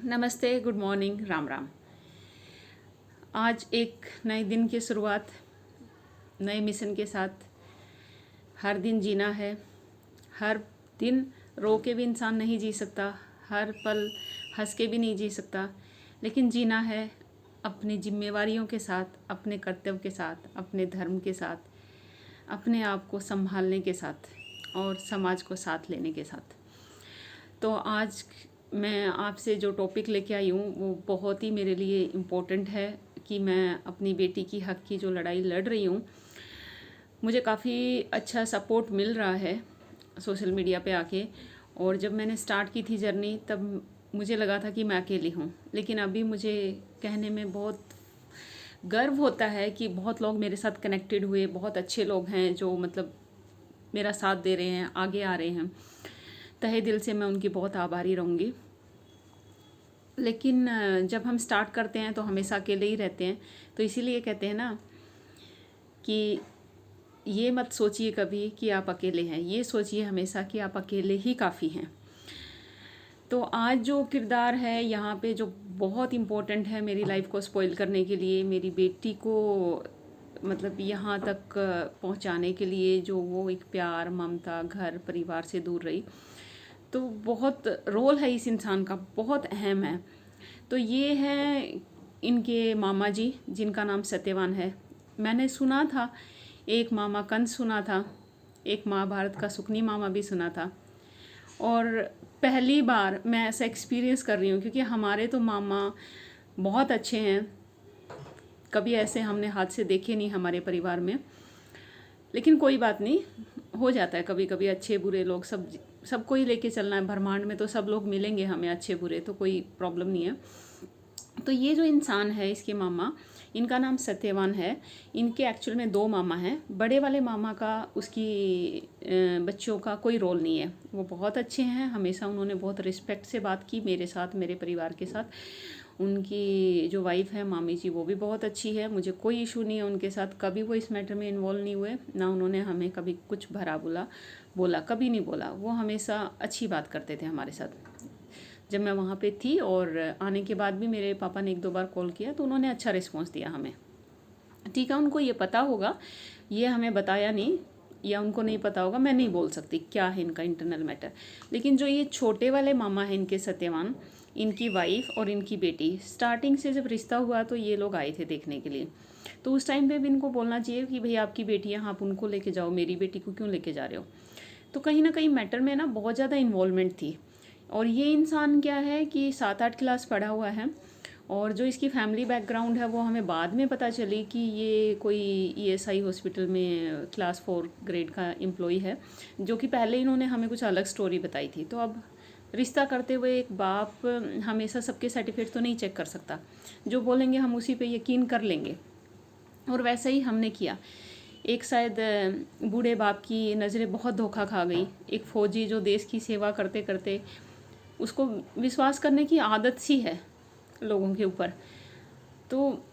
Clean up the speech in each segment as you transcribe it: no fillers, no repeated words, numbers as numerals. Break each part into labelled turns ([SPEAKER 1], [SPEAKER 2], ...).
[SPEAKER 1] नमस्ते, good morning, Ram Ram. आज एक नए दिन की शुरुआत, नए मिशन के साथ। हर दिन जीना है। हर दिन रो के भी इंसान नहीं जी सकता, हर पल हंस के भी नहीं जी सकता, लेकिन जीना है अपनी जिम्मेवारियों के साथ, अपने कर्तव्य के साथ, अपने धर्म के साथ, अपने आप को संभालने के साथ और समाज को साथ लेने के साथ। तो आज मैं आपसे जो टॉपिक लेके आई हूँ वो बहुत ही मेरे लिए इम्पोर्टेंट है कि मैं अपनी बेटी की हक की जो लड़ाई लड़ रही हूँ, मुझे काफ़ी अच्छा सपोर्ट मिल रहा है सोशल मीडिया पे आके। और जब मैंने स्टार्ट की थी जर्नी तब मुझे लगा था कि मैं अकेली हूँ, लेकिन अभी मुझे कहने में बहुत गर्व होता है कि बहुत लोग मेरे साथ कनेक्टेड हुए, बहुत अच्छे लोग हैं जो मतलब मेरा साथ दे रहे हैं, आगे आ रहे हैं। तहे दिल से मैं उनकी बहुत आभारी रहूँगी। लेकिन जब हम स्टार्ट करते हैं तो हमेशा अकेले ही रहते हैं, तो इसीलिए कहते हैं ना कि ये मत सोचिए कभी कि आप अकेले हैं, ये सोचिए हमेशा कि आप अकेले ही काफ़ी हैं। तो आज जो किरदार है यहाँ पे जो बहुत इम्पोर्टेंट है मेरी लाइफ को स्पॉइल करने के लिए, मेरी बेटी को मतलब यहाँ तक पहुँचाने के लिए, जो वो एक प्यार, ममता, घर परिवार से दूर रही, तो बहुत रोल है इस इंसान का, बहुत अहम है। तो ये है इनके मामा जी, जिनका नाम सत्यवान है। मैंने सुना था, एक मामा कंस सुना था, एक महाभारत का सुकनी मामा भी सुना था, और पहली बार मैं ऐसा एक्सपीरियंस कर रही हूँ, क्योंकि हमारे तो मामा बहुत अच्छे हैं, कभी ऐसे हमने हाथ से देखे नहीं हमारे परिवार में। लेकिन कोई बात नहीं, हो जाता है कभी कभी, अच्छे बुरे लोग सबको ही लेके चलना है ब्रह्मांड में, तो सब लोग मिलेंगे हमें अच्छे बुरे, तो कोई प्रॉब्लम नहीं है। तो ये जो इंसान है, इसके मामा, इनका नाम सत्यवान है। इनके एक्चुअल में दो मामा हैं। बड़े वाले मामा का उसकी बच्चों का कोई रोल नहीं है, वो बहुत अच्छे हैं, हमेशा उन्होंने बहुत रिस्पेक्ट से बात की मेरे साथ, मेरे परिवार के साथ। उनकी जो वाइफ है मामी जी, वो भी बहुत अच्छी है, मुझे कोई इशू नहीं है उनके साथ, कभी वो इस मैटर में इन्वॉल्व नहीं हुए, ना उन्होंने हमें कभी कुछ भरा बोला कभी नहीं बोला। वो हमेशा अच्छी बात करते थे हमारे साथ। जब मैं वहाँ पे थी और आने के बाद भी मेरे पापा ने एक दो बार कॉल किया तो उन्होंने अच्छा रिस्पॉन्स दिया हमें। ठीक है, उनको ये पता होगा, ये हमें बताया नहीं, या उनको नहीं पता होगा, मैं नहीं बोल सकती क्या है इनका इंटरनल मैटर। लेकिन जो ये छोटे वाले मामा हैं इनके, सत्यवान, इनकी वाइफ और इनकी बेटी, स्टार्टिंग से जब रिश्ता हुआ तो ये लोग आए थे देखने के लिए। तो उस टाइम पे भी इनको बोलना चाहिए कि भाई आपकी बेटी है, आप उनको लेके जाओ, मेरी बेटी को क्यों लेके जा रहे हो। तो कहीं ना कहीं मैटर में ना बहुत ज़्यादा इन्वॉल्वमेंट थी। और ये इंसान क्या है कि 7-8 क्लास पढ़ा हुआ है, और जो इसकी फैमिली बैकग्राउंड है वो हमें बाद में पता चली कि ये कोई ईएसआई हॉस्पिटल में क्लास 4 ग्रेड का एम्प्लॉई है, जो कि पहले इन्होंने हमें कुछ अलग स्टोरी बताई थी। तो अब रिश्ता करते हुए एक बाप हमेशा सबके सर्टिफिकेट तो नहीं चेक कर सकता, जो बोलेंगे हम उसी पे यकीन कर लेंगे, और वैसा ही हमने किया। एक शायद बूढ़े बाप की नज़रें बहुत धोखा खा गई, एक फ़ौजी जो देश की सेवा करते करते उसको विश्वास करने की आदत सी है लोगों के ऊपर, तो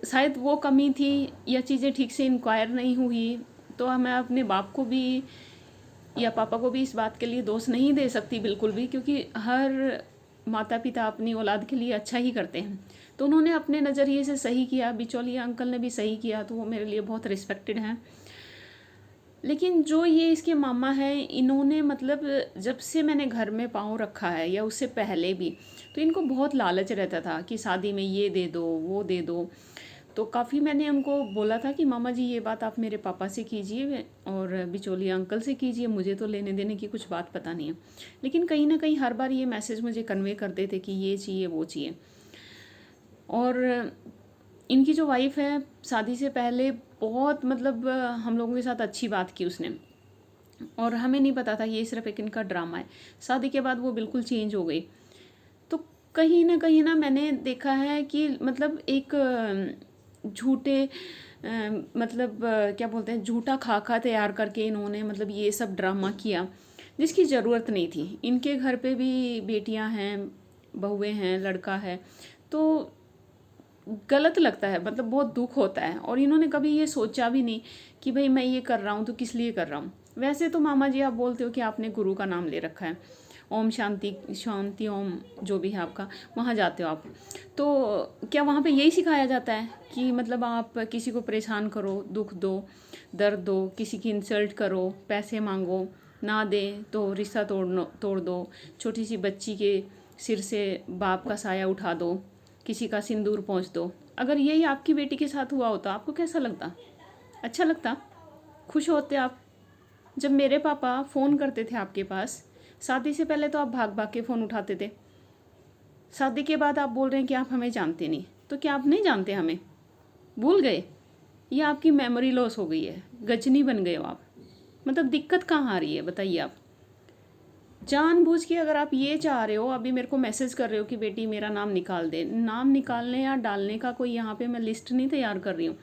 [SPEAKER 1] शायद वो कमी थी, या चीज़ें ठीक से इंक्वायर नहीं हुई। तो मैं अपने बाप को भी या पापा को भी इस बात के लिए दोष नहीं दे सकती बिल्कुल भी, क्योंकि हर माता पिता अपनी औलाद के लिए अच्छा ही करते हैं। तो उन्होंने अपने नज़रिए से सही किया, बिचौलिया अंकल ने भी सही किया, तो वो मेरे लिए बहुत रिस्पेक्टेड हैं। लेकिन जो ये इसके मामा हैं, इन्होंने मतलब जब से मैंने घर में पाँव रखा है या उससे पहले भी, तो इनको बहुत लालच रहता था कि शादी में ये दे दो, वो दे दो। तो काफ़ी मैंने उनको बोला था कि मामा जी ये बात आप मेरे पापा से कीजिए और बिचौलिया अंकल से कीजिए, मुझे तो लेने देने की कुछ बात पता नहीं है। लेकिन कहीं ना कहीं हर बार ये मैसेज मुझे कन्वे करते थे कि ये चाहिए वो चाहिए। और इनकी जो वाइफ है, शादी से पहले बहुत मतलब हम लोगों के साथ अच्छी बात की उसने, और हमें नहीं पता था ये सिर्फ एक इनका ड्रामा है। शादी के बाद वो बिल्कुल चेंज हो गई। तो कहीं ना मैंने देखा है कि मतलब एक झूठे मतलब क्या बोलते हैं, झूठा खाका तैयार करके इन्होंने मतलब ये सब ड्रामा किया जिसकी ज़रूरत नहीं थी। इनके घर पे भी बेटियां हैं, बहुएं हैं, लड़का है, तो गलत लगता है, मतलब बहुत दुख होता है। और इन्होंने कभी ये सोचा भी नहीं कि भाई मैं ये कर रहा हूँ तो किस लिए कर रहा हूँ। वैसे तो मामा जी आप बोलते हो कि आपने गुरु का नाम ले रखा है, ओम शांति शांति ओम जो भी है आपका, वहाँ जाते हो आप, तो क्या वहाँ पे यही सिखाया जाता है कि मतलब आप किसी को परेशान करो, दुख दो, दर्द दो, किसी की इंसल्ट करो, पैसे मांगो, ना दे तो रिश्ता तोड़ दो, छोटी सी बच्ची के सिर से बाप का साया उठा दो, किसी का सिंदूर पोंछ दो? अगर यही आपकी बेटी के साथ हुआ होता आपको कैसा लगता? अच्छा लगता? खुश होते आप? जब मेरे पापा फ़ोन करते थे आपके पास, शादी से पहले तो आप भाग भाग के फ़ोन उठाते थे, शादी के बाद आप बोल रहे हैं कि आप हमें जानते नहीं, तो क्या आप नहीं जानते हमें? भूल गए? ये आपकी मेमोरी लॉस हो गई है, गजनी बन गए हो आप। मतलब दिक्कत कहाँ आ रही है बताइए आप? जानबूझ के अगर आप ये चाह रहे हो, अभी मेरे को मैसेज कर रहे हो कि बेटी मेरा नाम निकाल दे, नाम निकालने या डालने का कोई यहाँ पे मैं लिस्ट नहीं तैयार कर रही हूँ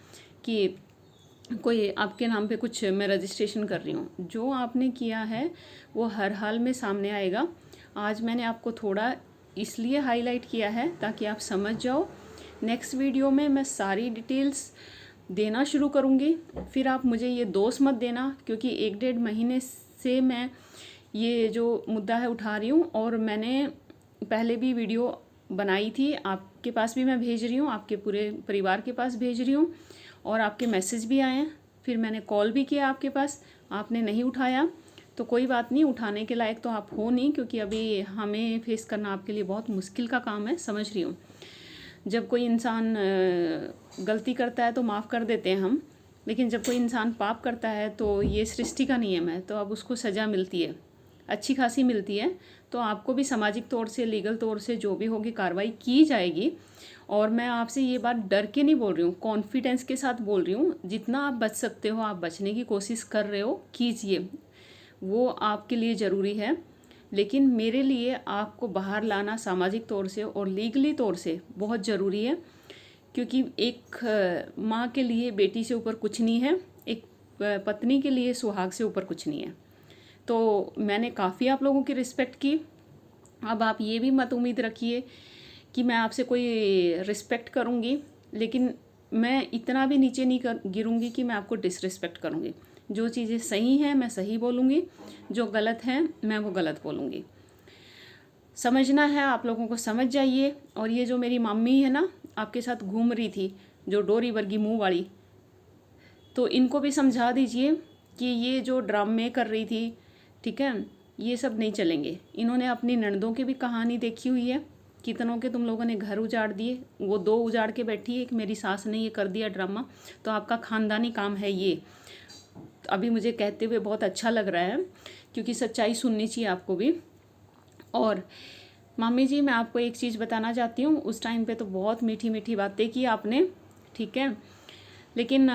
[SPEAKER 1] कि कोई आपके नाम पे कुछ मैं रजिस्ट्रेशन कर रही हूँ। जो आपने किया है वो हर हाल में सामने आएगा। आज मैंने आपको थोड़ा इसलिए हाईलाइट किया है ताकि आप समझ जाओ। नेक्स्ट वीडियो में मैं सारी डिटेल्स देना शुरू करूँगी, फिर आप मुझे ये दोष मत देना, क्योंकि 1-1.5 महीने से मैं ये जो मुद्दा है उठा रही हूँ, और मैंने पहले भी वीडियो बनाई थी, आपके पास भी मैं भेज रही हूँ, आपके पूरे परिवार के पास भेज रही हूँ, और आपके मैसेज भी आए हैं, फिर मैंने कॉल भी किया आपके पास, आपने नहीं उठाया। तो कोई बात नहीं, उठाने के लायक तो आप हो नहीं, क्योंकि अभी हमें फेस करना आपके लिए बहुत मुश्किल का काम है, समझ रही हूँ। जब कोई इंसान गलती करता है तो माफ़ कर देते हैं हम, लेकिन जब कोई इंसान पाप करता है तो ये सृष्टि का नियम है, तो अब उसको सज़ा मिलती है, अच्छी खासी मिलती है। तो आपको भी सामाजिक तौर से, लीगल तौर से जो भी होगी कार्रवाई की जाएगी। और मैं आपसे ये बात डर के नहीं बोल रही हूँ, कॉन्फिडेंस के साथ बोल रही हूँ। जितना आप बच सकते हो आप बचने की कोशिश कर रहे हो, कीजिए, वो आपके लिए ज़रूरी है। लेकिन मेरे लिए आपको बाहर लाना सामाजिक तौर से और लीगली तौर से बहुत ज़रूरी है, क्योंकि एक माँ के लिए बेटी से ऊपर कुछ नहीं है, एक पत्नी के लिए सुहाग से ऊपर कुछ नहीं है। तो मैंने काफ़ी आप लोगों की रिस्पेक्ट की। अब आप ये भी मत उम्मीद रखिए कि मैं आपसे कोई रिस्पेक्ट करूँगी, लेकिन मैं इतना भी नीचे नहीं गिरूँगी कि मैं आपको डिसरिस्पेक्ट करूँगी। जो चीज़ें सही हैं मैं सही बोलूँगी, जो गलत हैं मैं वो गलत बोलूँगी। समझना है आप लोगों को, समझ जाइए। और ये जो मेरी मम्मी है ना, आपके साथ घूम रही थी, जो डोरी वर्गी मुँह वाली, तो इनको भी समझा दीजिए कि ये जो ड्रामे कर रही थी, ठीक है, ये सब नहीं चलेंगे। इन्होंने अपनी ननदों की भी कहानी देखी हुई है, कितनों के तुम लोगों ने घर उजाड़ दिए, वो 2 उजाड़ के बैठी है कि मेरी सास ने ये कर दिया ड्रामा, तो आपका ख़ानदानी काम है ये। अभी मुझे कहते हुए बहुत अच्छा लग रहा है, क्योंकि सच्चाई सुननी चाहिए आपको भी। और मामी जी, मैं आपको एक चीज़ बताना चाहती हूँ, उस टाइम पे तो बहुत मीठी मीठी बातें की आपने, ठीक है, लेकिन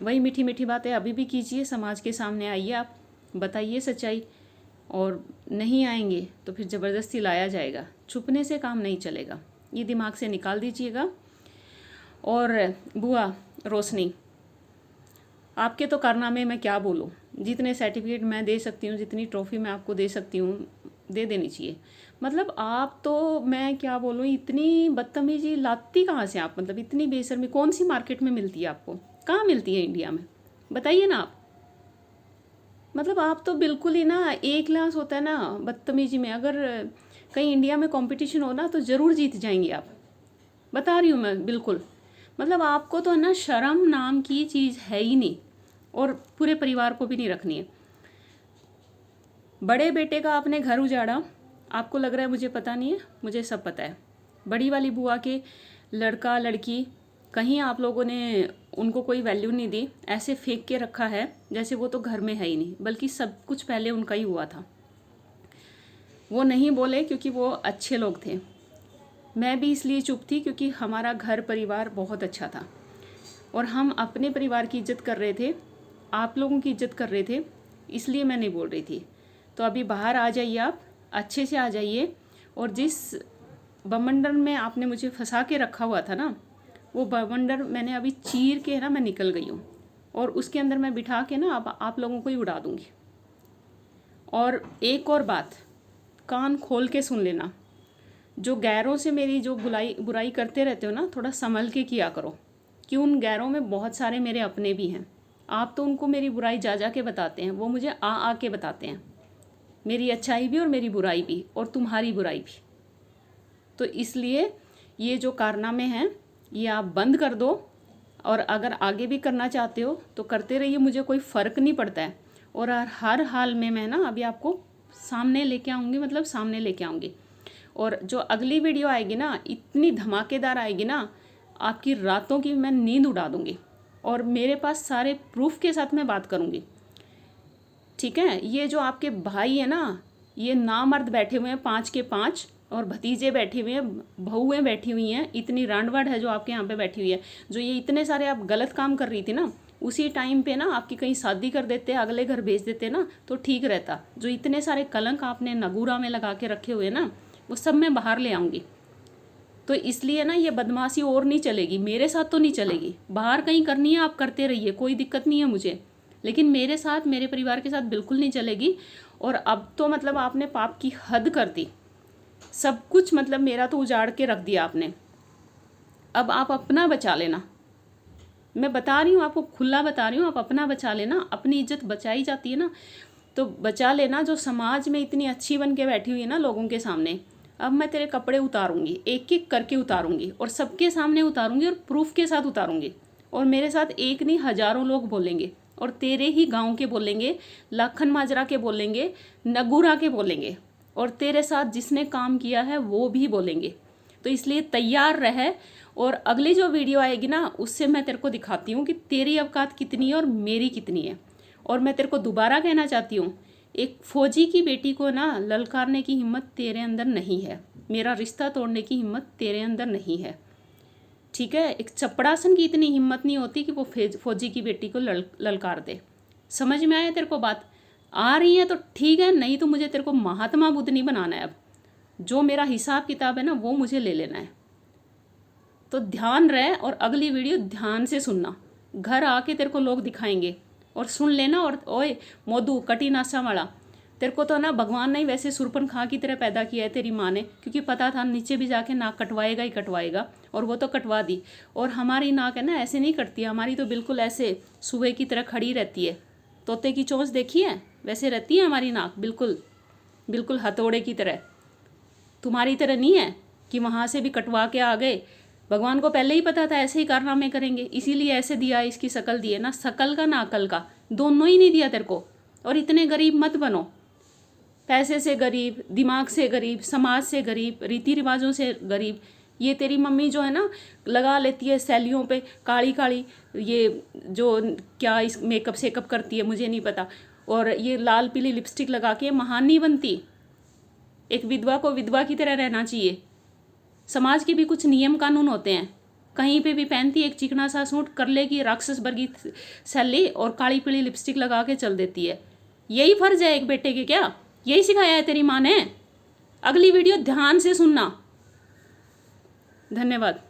[SPEAKER 1] वही मीठी मीठी बातें अभी भी कीजिए, समाज के सामने आइए, आप बताइए सच्चाई। और नहीं आएंगे तो फिर ज़बरदस्ती लाया जाएगा, छुपने से काम नहीं चलेगा, ये दिमाग से निकाल दीजिएगा। और बुआ रोशनी, आपके तो कारनामे मैं क्या बोलूँ, जितने सर्टिफिकेट मैं दे सकती हूँ, जितनी ट्रॉफ़ी मैं आपको दे सकती हूँ दे देनी चाहिए। मतलब आप तो, मैं क्या बोलूँ, इतनी बदतमीजी लाती कहाँ से आप? मतलब इतनी बेशर्मी कौन सी मार्केट में मिलती है आपको? कहाँ मिलती है इंडिया में, बताइए ना आप। मतलब आप तो बिल्कुल ही ना ए क्लास होता है ना बदतमीजी में। अगर कहीं इंडिया में कंपटीशन हो ना तो ज़रूर जीत जाएंगे आप, बता रही हूँ मैं बिल्कुल। मतलब आपको तो ना शर्म नाम की चीज़ है ही नहीं, और पूरे परिवार को भी नहीं रखनी है। बड़े बेटे का आपने घर उजाड़ा, आपको लग रहा है मुझे पता नहीं है, मुझे सब पता है। बड़ी वाली बुआ के लड़का लड़की, कहीं आप लोगों ने उनको कोई वैल्यू नहीं दी, ऐसे फेंक के रखा है जैसे वो तो घर में है ही नहीं, बल्कि सब कुछ पहले उनका ही हुआ था। वो नहीं बोले क्योंकि वो अच्छे लोग थे, मैं भी इसलिए चुप थी क्योंकि हमारा घर परिवार बहुत अच्छा था, और हम अपने परिवार की इज्जत कर रहे थे, आप लोगों की इज्जत कर रहे थे, इसलिए मैं नहीं बोल रही थी। तो अभी बाहर आ जाइए, आप अच्छे से आ जाइए, और जिस बवंडर में आपने मुझे फंसा के रखा हुआ था ना, वो बवंडर मैंने अभी चीर के ना मैं निकल गई हूँ, और उसके अंदर मैं बिठा के ना आप लोगों को ही उड़ा दूँगी। और एक और बात, कान खोल के सुन लेना, जो गैरों से मेरी जो बुराई करते रहते हो ना, थोड़ा संभल के किया करो, कि उन गैरों में बहुत सारे मेरे अपने भी हैं। आप तो उनको मेरी बुराई जा जा के बताते हैं, वो मुझे आ के बताते हैं, मेरी अच्छाई भी और मेरी बुराई भी और तुम्हारी बुराई भी। तो इसलिए ये जो कारनामे हैं ये आप बंद कर दो, और अगर आगे भी करना चाहते हो तो करते रहिए, मुझे कोई फ़र्क नहीं पड़ता है। और हर हाल में मैं ना अभी आपको सामने लेके आऊँगी, मतलब सामने लेके आऊँगी। और जो अगली वीडियो आएगी ना, इतनी धमाकेदार आएगी ना, आपकी रातों की मैं नींद उड़ा दूँगी। और मेरे पास सारे प्रूफ के साथ मैं बात करूँगी, ठीक है। ये जो आपके भाई है ना, ये नामर्द बैठे हुए हैं 5 के 5, और भतीजे बैठे हुए हैं, बहुएं बैठी हुई हैं, इतनी रांडवाड है जो आपके यहाँ पे बैठी हुई है। जो ये इतने सारे आप गलत काम कर रही थी ना, उसी टाइम पे ना आपकी कहीं शादी कर देते, अगले घर भेज देते ना, तो ठीक रहता। जो इतने सारे कलंक आपने नगूरा में लगा के रखे हुए ना, वो सब मैं बाहर ले आऊँगी। तो इसलिए ना ये बदमाशी और नहीं चलेगी, मेरे साथ तो नहीं चलेगी। बाहर कहीं करनी है आप करते रहिए, कोई दिक्कत नहीं है मुझे, लेकिन मेरे साथ, मेरे परिवार के साथ बिल्कुल नहीं चलेगी। और अब तो मतलब आपने पाप की हद कर दी, सब कुछ मतलब मेरा तो उजाड़ के रख दिया आपने। अब आप अपना बचा लेना, मैं बता रही हूँ आपको, खुला बता रही हूँ, आप अपना बचा लेना। अपनी इज्जत बचाई जाती है ना, तो बचा लेना। जो समाज में इतनी अच्छी बन के बैठी हुई है ना लोगों के सामने, अब मैं तेरे कपड़े उतारूंगी, एक एक करके उतारूंगी, और सबके सामने उतारूंगी, और प्रूफ के साथ उतारूंगी। और मेरे साथ एक नहीं हज़ारों लोग बोलेंगे, और तेरे ही गांव के बोलेंगे, लाखन माजरा के बोलेंगे, नगूरा के बोलेंगे, और तेरे साथ जिसने काम किया है वो भी बोलेंगे। तो इसलिए तैयार रहे। और अगली जो वीडियो आएगी ना, उससे मैं तेरे को दिखाती हूँ कि तेरी औकात कितनी है और मेरी कितनी है। और मैं तेरे को दोबारा कहना चाहती हूँ, एक फौजी की बेटी को ना ललकारने की हिम्मत तेरे अंदर नहीं है, मेरा रिश्ता तोड़ने की हिम्मत तेरे अंदर नहीं है, ठीक है। एक चपड़ासन की इतनी हिम्मत नहीं होती कि वो फौजी की बेटी को ललकार दे। समझ में आया तेरे को बात? आ रही है तो ठीक है, नहीं तो मुझे तेरे को महात्मा बुद्ध नहीं बनाना है। अब जो मेरा हिसाब किताब है ना, वो मुझे ले लेना है। तो ध्यान रहे, और अगली वीडियो ध्यान से सुनना। घर आके तेरे को लोग दिखाएंगे, और सुन लेना। और ओए मोदू कटी नासा वाला, तेरे को तो ना भगवान ने वैसे सुरपन खां की तरह पैदा किया है तेरी माँ ने, क्योंकि पता था नीचे भी जाके नाक कटवाएगा ही कटवाएगा, और वो तो कटवा दी। और हमारी नाक है ना ऐसे नहीं कटती, हमारी तो बिल्कुल ऐसे सुबह की तरह खड़ी रहती है। तोते की चोंच देखी है, वैसे रहती है हमारी नाक, बिल्कुल बिल्कुल हथौड़े की तरह। तुम्हारी तरह नहीं है कि वहाँ से भी कटवा के आ गए। भगवान को पहले ही पता था ऐसे ही कारनामे करेंगे, इसीलिए ऐसे दिया, इसकी शकल दी है ना, शकल का ना अकल का, दोनों ही नहीं दिया तेरे को। और इतने गरीब मत बनो, पैसे से गरीब, दिमाग से गरीब, समाज से गरीब, रीति रिवाजों से गरीब। ये तेरी मम्मी जो है ना, लगा लेती है सैलियों पे काली काली, ये जो क्या इस मेकअप शेकअप करती है मुझे नहीं पता, और ये लाल पीली लिपस्टिक लगा के महान नहीं बनती। एक विधवा को विधवा की तरह रहना चाहिए। समाज के भी कुछ नियम कानून होते हैं। कहीं पे भी पहनती एक चिकना सा सूट, कर लेगी राक्षस वर्गी सैली, और काली पीली लिपस्टिक लगा के चल देती है। यही फर्ज है एक बेटे के क्या? यही सिखाया है तेरी माँ ने? अगली वीडियो ध्यान से सुनना। धन्यवाद।